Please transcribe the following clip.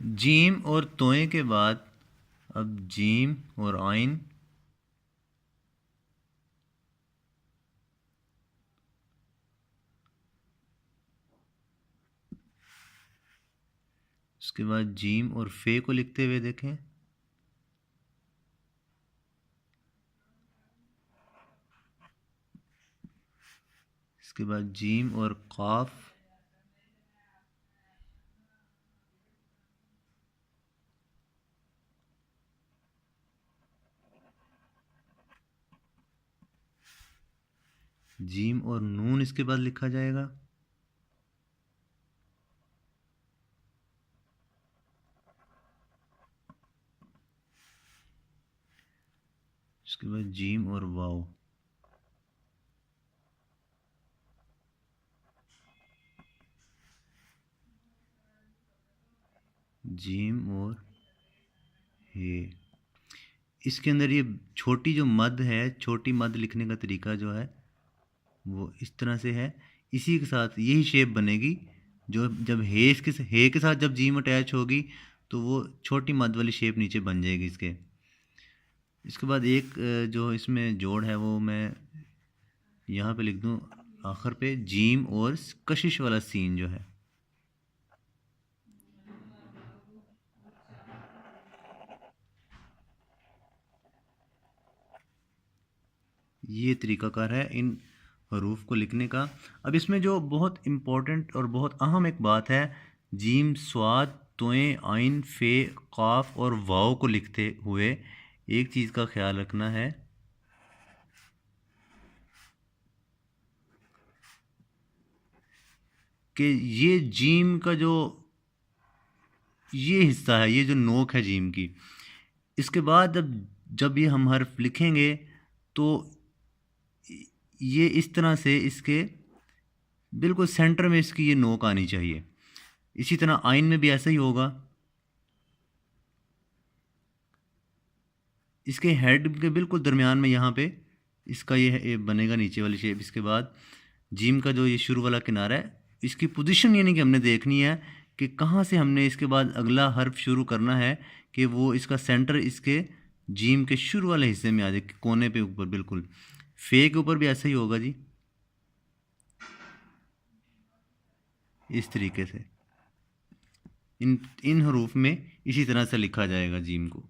Gym और तोए के बाद अब जीम और आइन, उसके बाद जीम और फे को लिखते हुए देखें। इसके बाद जीम और काफ, जीम और नून इसके बाद लिखा जाएगा। इसके बाद जीम और वाव, जीम और हे। इसके अंदर ये छोटी जो मद है, छोटी मद लिखने का तरीका जो है वो इस तरह से है। इसी के साथ यही शेप बनेगी जो जब हे के साथ जब जीम अटैच होगी तो वो छोटी मद वाली शेप नीचे बन जाएगी इसके। इसके बाद एक जो इसमें जोड़ है वो मैं यहाँ पे लिख दूँ आखिर पे, जीम और कशिश वाला सीन जो है। ये तरीकाकार है इन हरूफ को लिखने का। अब इसमें जो बहुत इम्पोर्टेंट और बहुत अहम एक बात है, जीम, स्वाद, तोएं, आइन, फे, काफ और वाव को लिखते हुए एक चीज़ का ख्याल रखना है कि ये जीम का जो ये हिस्सा है, ये जो नोक है जीम की, इसके बाद जब ये हम हर्फ लिखेंगे तो ये इस तरह से इसके बिल्कुल सेंटर में इसकी ये नोक आनी चाहिए। इसी तरह आइन में भी ऐसा ही होगा। इसके हेड के बिल्कुल दरमियान में यहाँ पे इसका ये बनेगा नीचे वाली शेप। इसके बाद जीम का जो ये शुरू वाला किनारा है, इसकी पोजीशन यानी कि हमने देखनी है कि कहाँ से हमने इसके बाद अगला हर्फ शुरू करना है कि वो इसका सेंटर इसके जीम के शुरू वाले हिस्से में आ जाए, कोने पे ऊपर बिल्कुल। फे के ऊपर भी ऐसा ही होगा जी, इस तरीके से इन इन हरूफ में इसी तरह से लिखा जाएगा जीम को।